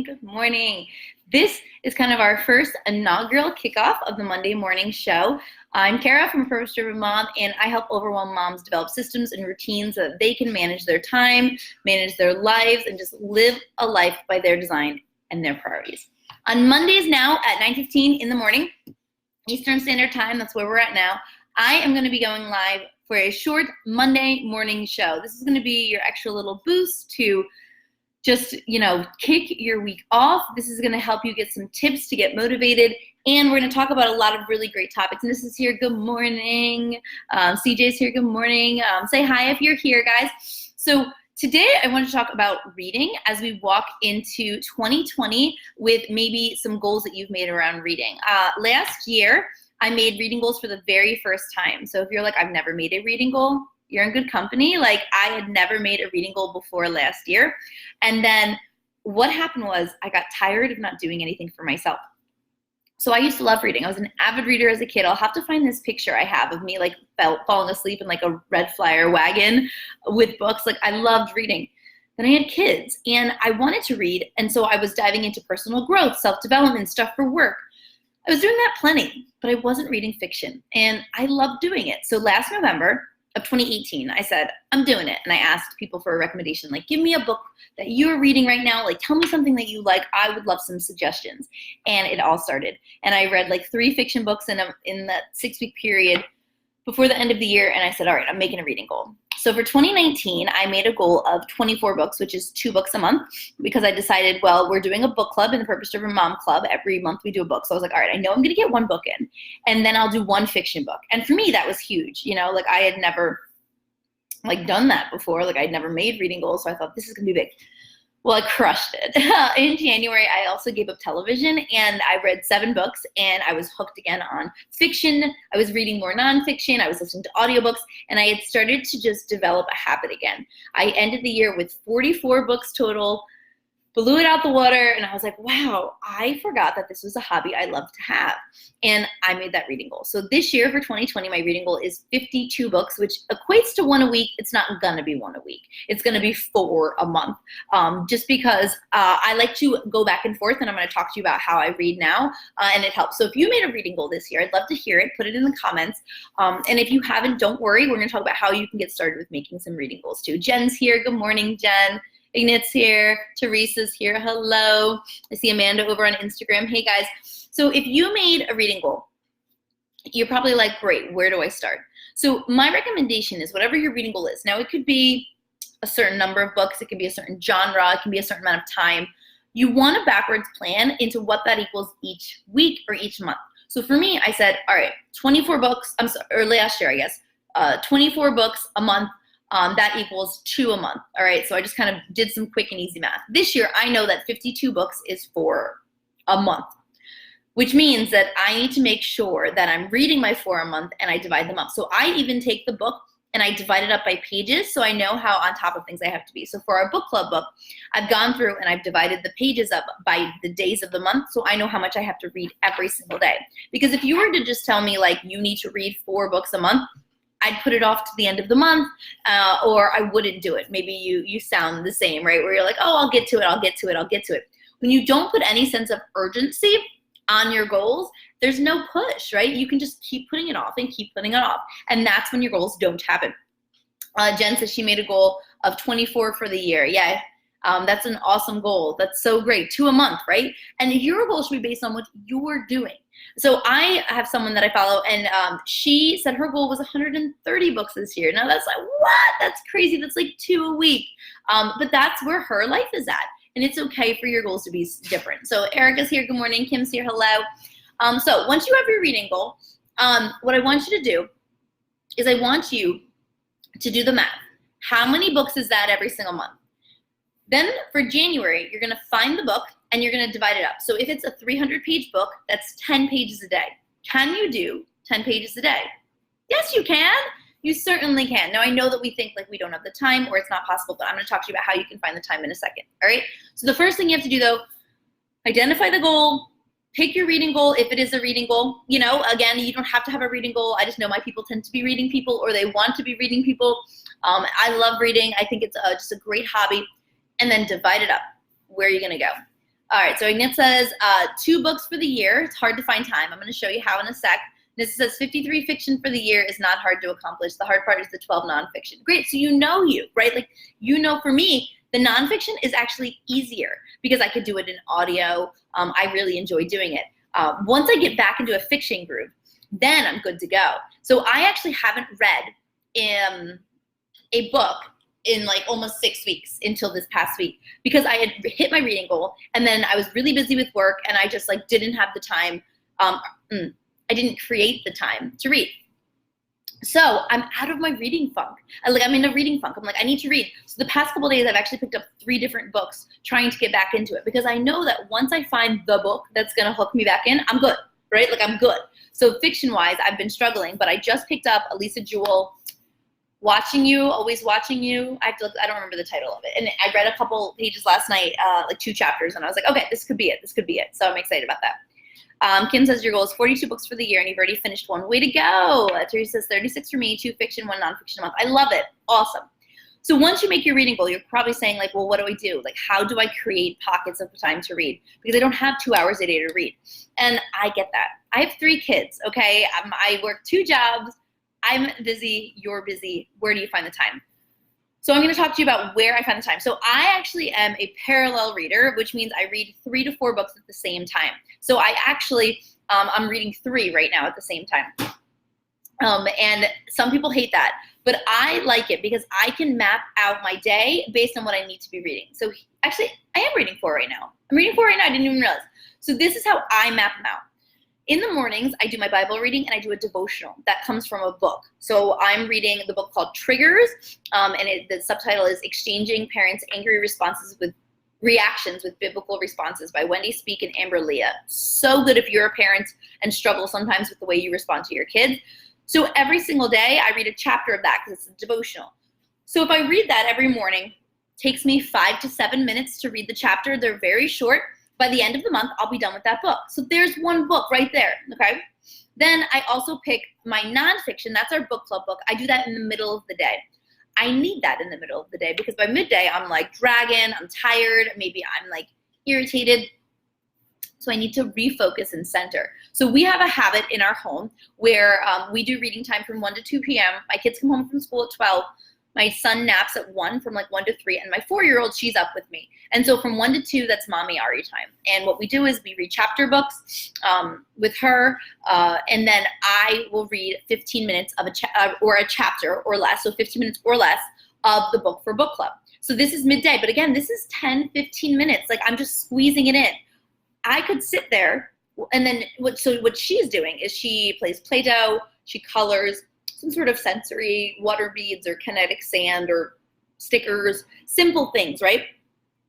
Good morning. This is kind of our first inaugural kickoff of the Monday morning show. I'm Kara from Purpose Driven Mom, and I help overwhelmed moms develop systems and routines so that they can manage their time, manage their lives, and just live a life by their design and their priorities. On Mondays now at 9:15 in the morning, Eastern Standard Time, that's where we're at now, I am going to be going live for a short Monday morning show. This is going to be your extra little boost to just, kick your week off. This is going to help you get some tips to get motivated. And we're going to talk about a lot of really great topics. And this is here. Good morning. CJ's here. Good morning. Say hi if you're here, guys. So today I want to talk about reading as we walk into 2020 with maybe some goals that you've made around reading. Last year, I made reading goals for the very first time. So if you're like, I've never made a reading goal, you're in good company. Like, I had never made a reading goal before last year. And then what happened was I got tired of not doing anything for myself. So I used to love reading. I was an avid reader as a kid. I'll have to find this picture I have of me like falling asleep in like a red flyer wagon with books. Like, I loved reading. Then I had kids and I wanted to read. And so I was diving into personal growth, self-development, stuff for work. I was doing that plenty, but I wasn't reading fiction. And I loved doing it. So last November of 2018, I said, I'm doing it. And I asked people for a recommendation, like, give me a book that you're reading right now. Like, tell me something that you like. I would love some suggestions. And it all started. And I read like 3 fiction books in that 6-week period before the end of the year. And I said, all right, I'm making a reading goal. So for 2019, I made a goal of 24 books, which is 2 books a month, because I decided, well, we're doing a book club in the Purpose Driven Mom Club. Every month we do a book. So I was like, all right, I know I'm going to get 1 book in, and then I'll do 1 fiction book. And for me, that was huge. Like, I had never done that before. Like, I'd never made reading goals. So I thought, this is going to be big. Well, I crushed it. In January, I also gave up television, and I read 7 books, and I was hooked again on fiction. I was reading more nonfiction. I was listening to audiobooks, and I had started to just develop a habit again. I ended the year with 44 books total, blew it out the water, and I was like, wow, I forgot that this was a hobby I love to have. And I made that reading goal. So this year for 2020, my reading goal is 52 books, which equates to 1 a week. It's not gonna be 1 a week. It's gonna be 4 a month, just because I like to go back and forth, and I'm gonna talk to you about how I read now, and it helps. So if you made a reading goal this year, I'd love to hear it. Put it in the comments. And if you haven't, don't worry. We're gonna talk about how you can get started with making some reading goals too. Jen's here. Good morning, Jen. Ignat's here, Teresa's here, hello. I see Amanda over on Instagram. Hey guys, so if you made a reading goal, you're probably like, great, where do I start? So my recommendation is whatever your reading goal is. Now it could be a certain number of books, it can be a certain genre, it can be a certain amount of time. You want a backwards plan into what that equals each week or each month. So for me, I said, all right, 24 books, or last year I guess, 24 books a month. That equals 2 a month. All right, so I just kind of did some quick and easy math. This year, I know that 52 books is for a month, which means that I need to make sure that I'm reading my 4 a month and I divide them up. So I even take the book and I divide it up by pages, so I know how on top of things I have to be. So for our book club book, I've gone through and I've divided the pages up by the days of the month, so I know how much I have to read every single day. Because if you were to just tell me, like, you need to read 4 books a month, I'd put it off to the end of the month, or I wouldn't do it. Maybe you sound the same, right? Where you're like, oh, I'll get to it. When you don't put any sense of urgency on your goals, there's no push, right? You can just keep putting it off and keep putting it off. And that's when your goals don't happen. Jen says she made a goal of 24 for the year. Yeah, that's an awesome goal. That's so great. 2 a month, right? And your goal should be based on what you're doing. So I have someone that I follow, and she said her goal was 130 books this year. Now that's like, what? That's crazy. That's like 2 a week. But that's where her life is at. And it's okay for your goals to be different. So Erica's here. Good morning. Kim's here. Hello. So once you have your reading goal, what I want you to do is I want you to do the math. How many books is that every single month? Then for January, you're going to find the book and you're going to divide it up. So if it's a 300-page book, that's 10 pages a day. Can you do 10 pages a day? Yes, you can. You certainly can. Now, I know that we think like we don't have the time or it's not possible, but I'm going to talk to you about how you can find the time in a second. All right? So the first thing you have to do, though, identify the goal, pick your reading goal if it is a reading goal. Again, you don't have to have a reading goal. I just know my people tend to be reading people, or they want to be reading people. I love reading. I think it's just a great hobby. And then divide it up. Where are you going to go? All right, so Ignat says 2 books for the year. It's hard to find time. I'm going to show you how in a sec. This says 53 fiction for the year is not hard to accomplish. The hard part is the 12 nonfiction. Great, so you, right? Like, for me, the nonfiction is actually easier because I could do it in audio. I really enjoy doing it. Once I get back into a fiction groove, then I'm good to go. So I actually haven't read a book in like almost 6 weeks until this past week because I had hit my reading goal and then I was really busy with work and I just like didn't have the time. I didn't create the time to read. So I'm out of my reading funk. I'm in a reading funk. I'm like, I need to read. So the past couple of days, I've actually picked up 3 different books trying to get back into it because I know that once I find the book that's going to hook me back in, I'm good, right? Like I'm good. So fiction-wise, I've been struggling, but I just picked up Elisa Jewell, Watching You, Always Watching You. I don't remember the title of it. And I read a couple pages last night, like 2 chapters, and I was like, okay, this could be it. This could be it. So I'm excited about that. Kim says your goal is 42 books for the year, and you've already finished 1. Way to go. Teresa says 36 for me, 2 fiction, 1 nonfiction a month. I love it. Awesome. So once you make your reading goal, you're probably saying like, well, what do I do? Like, how do I create pockets of time to read? Because I don't have 2 hours a day to read. And I get that. I have 3 kids, okay? I work 2 jobs. I'm busy. You're busy. Where do you find the time? So I'm going to talk to you about where I find the time. So I actually am a parallel reader, which means I read 3 to 4 books at the same time. So I actually, I'm reading 3 right now at the same time. And some people hate that, but I like it because I can map out my day based on what I need to be reading. So actually, I am reading 4 right now. I'm reading 4 right now. I didn't even realize. So this is how I map them out. In the mornings, I do my Bible reading and I do a devotional that comes from a book. So I'm reading the book called Triggers, and the subtitle is Exchanging Parents' Angry Reactions with Biblical Responses by Wendy Speake and Amber Leah. So good if you're a parent and struggle sometimes with the way you respond to your kids. So every single day, I read a chapter of that because it's a devotional. So if I read that every morning, it takes me 5 to 7 minutes to read the chapter. They're very short. By the end of the month, I'll be done with that book. So there's 1 book right there, okay? Then I also pick my nonfiction. That's our book club book. I do that in the middle of the day. I need that in the middle of the day because by midday, I'm like dragging, I'm tired, maybe I'm like irritated. So I need to refocus and center. So we have a habit in our home where we do reading time from 1 to 2 p.m. My kids come home from school at 12. My son naps at 1 from like 1 to 3, and my 4-year-old, she's up with me. And so from 1 to 2, that's mommy Ari time. And what we do is we read chapter books with her, and then I will read 15 minutes of a chapter or less, so 15 minutes or less of the book for book club. So this is midday, but again, this is 10, 15 minutes. Like I'm just squeezing it in. I could sit there, and then what she's doing is she plays Play-Doh, she colors, some sort of sensory water beads or kinetic sand or stickers, simple things, right?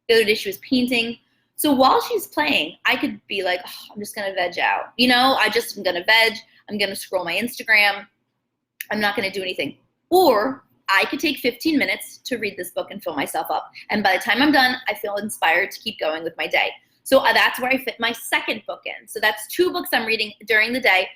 The other day she was painting. So while she's playing, I could be like, oh, I'm just gonna veg out. I'm gonna veg, I'm gonna scroll my Instagram, I'm not gonna do anything. Or I could take 15 minutes to read this book and fill myself up. And by the time I'm done, I feel inspired to keep going with my day. So that's where I fit my second book in. So that's 2 books I'm reading during the day.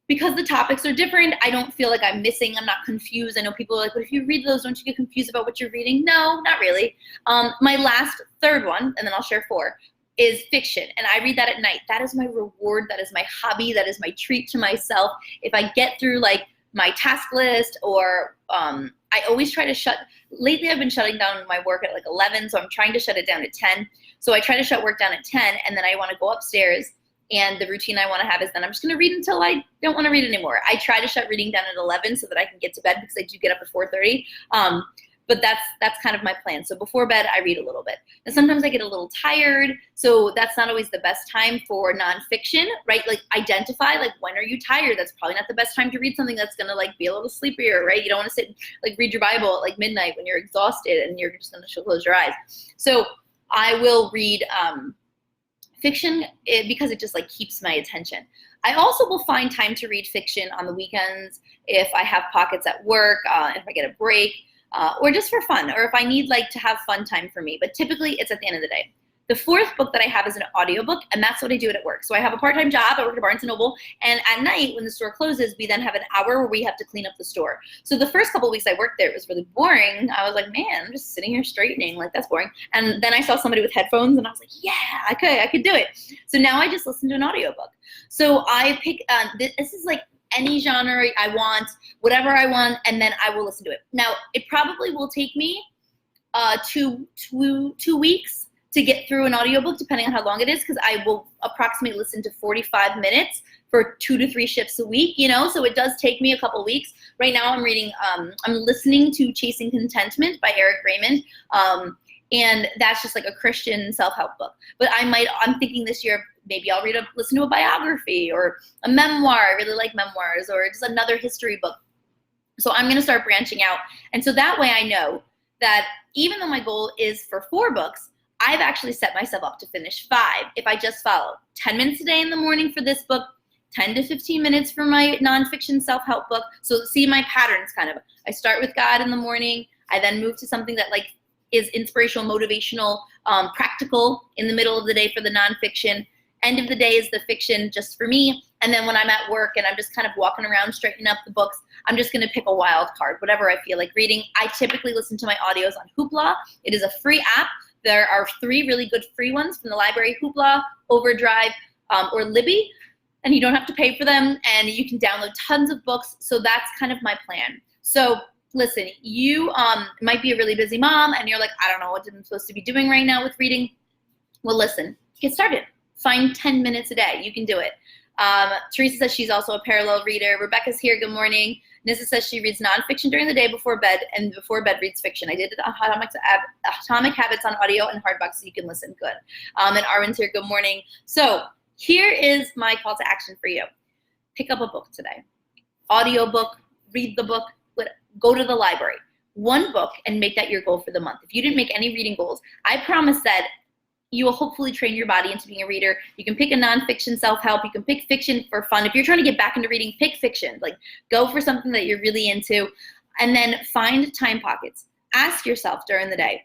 Because the topics are different, I don't feel like I'm missing, I'm not confused. I know people are like, but if you read those, don't you get confused about what you're reading? No, not really. My last 3rd one, and then I'll share 4, is fiction. And I read that at night. That is my reward, that is my hobby, that is my treat to myself. If I get through like my task list or I always try to lately I've been shutting down my work at like 11, so I'm trying to shut it down at 10. So I try to shut work down at 10, and then I wanna go upstairs. And the routine I want to have is then I'm just going to read until I don't want to read anymore. I try to shut reading down at 11 so that I can get to bed because I do get up at 4:30. But that's kind of my plan. So before bed, I read a little bit. And sometimes I get a little tired, so that's not always the best time for nonfiction, right? Like identify, like when are you tired? That's probably not the best time to read something that's going to like be a little sleepier, right? You don't want to sit like read your Bible at like midnight when you're exhausted and you're just going to close your eyes. So I will read fiction because it just like keeps my attention. I also will find time to read fiction on the weekends if I have pockets at work, if I get a break, or just for fun, or if I need like to have fun time for me. But typically it's at the end of the day. The fourth book that I have is an audiobook, and that's what I do at work. So I have a part-time job. I work at Barnes & Noble, and at night when the store closes, we then have an hour where we have to clean up the store. So the first couple of weeks I worked there, it was really boring. I was like, man, I'm just sitting here straightening. Like, that's boring. And then I saw somebody with headphones, and I was like, yeah, I could do it. So now I just listen to an audiobook. So I pick, this is like any genre I want, whatever I want, and then I will listen to it. Now, it probably will take me 2 weeks to get through an audiobook, depending on how long it is, because I will approximately listen to 45 minutes for 2 to 3 shifts a week, you know, so it does take me a couple weeks. Right now I'm reading, I'm listening to Chasing Contentment by Eric Raymond, and that's just like a Christian self-help book. But I'm thinking this year, maybe I'll listen to a biography or a memoir. I really like memoirs, or just another history book. So I'm gonna start branching out. And so that way I know that even though my goal is for 4 books, I've actually set myself up to finish 5 if I just follow 10 minutes a day in the morning for this book, 10 to 15 minutes for my nonfiction self-help book. So see my patterns kind of. I start with God in the morning. I then move to something that like is inspirational, motivational, practical in the middle of the day for the nonfiction. End of the day is the fiction just for me. And then when I'm at work and I'm just kind of walking around straightening up the books, I'm just gonna pick a wild card, whatever I feel like reading. I typically listen to my audios on Hoopla. It is a free app. There are 3 really good free ones from the library, Hoopla, Overdrive, or Libby, and you don't have to pay for them, and you can download tons of books, so that's kind of my plan. So listen, you might be a really busy mom, and you're like, I don't know what I'm supposed to be doing right now with reading. Well, listen, get started. Find 10 minutes a day. You can do it. Teresa says she's also a parallel reader. Rebecca's here. Good morning. Nissa says she reads nonfiction during the day before bed, and before bed reads fiction. I did it on Atomic Habits on audio and hardback, so you can listen. Good. And Arwen's here. Good morning. So here is my call to action for you. Pick up a book today. Audio book. Read the book. Go to the library. 1 book and make that your goal for the month. If you didn't make any reading goals, I promise that you will hopefully train your body into being a reader. You can pick a nonfiction self-help. You can pick fiction for fun. If you're trying to get back into reading, pick fiction. Like, go for something that you're really into, and then find time pockets. Ask yourself during the day,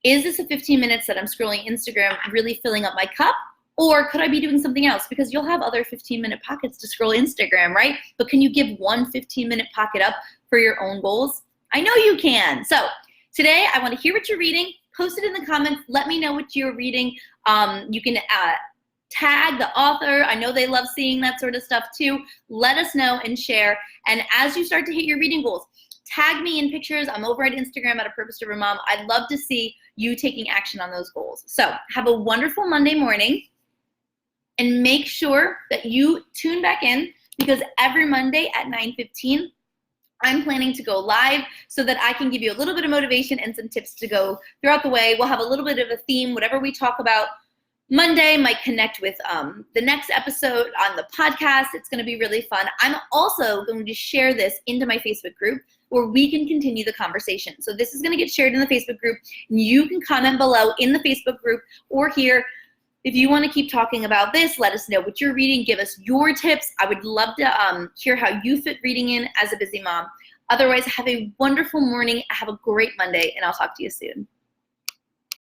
is this a 15 minutes that I'm scrolling Instagram really filling up my cup? Or could I be doing something else? Because you'll have other 15-minute pockets to scroll Instagram, right? But can you give one 15-minute pocket up for your own goals? I know you can. So today I want to hear what you're reading. Post it in the comments. Let me know what you're reading. You can tag the author. I know they love seeing that sort of stuff too. Let us know and share. And as you start to hit your reading goals, tag me in pictures. I'm over at Instagram at A Purpose Driven Mom. I'd love to see you taking action on those goals. So have a wonderful Monday morning, and make sure that you tune back in, because every Monday at 9:15, I'm planning to go live so that I can give you a little bit of motivation and some tips to go throughout the way. We'll have a little bit of a theme. Whatever we talk about Monday might connect with the next episode on the podcast. It's going to be really fun. I'm also going to share this into my Facebook group where we can continue the conversation. So this is going to get shared in the Facebook group. And you can comment below in the Facebook group or here. If you want to keep talking about this, let us know what you're reading. Give us your tips. I would love to hear how you fit reading in as a busy mom. Otherwise, have a wonderful morning. Have a great Monday, and I'll talk to you soon.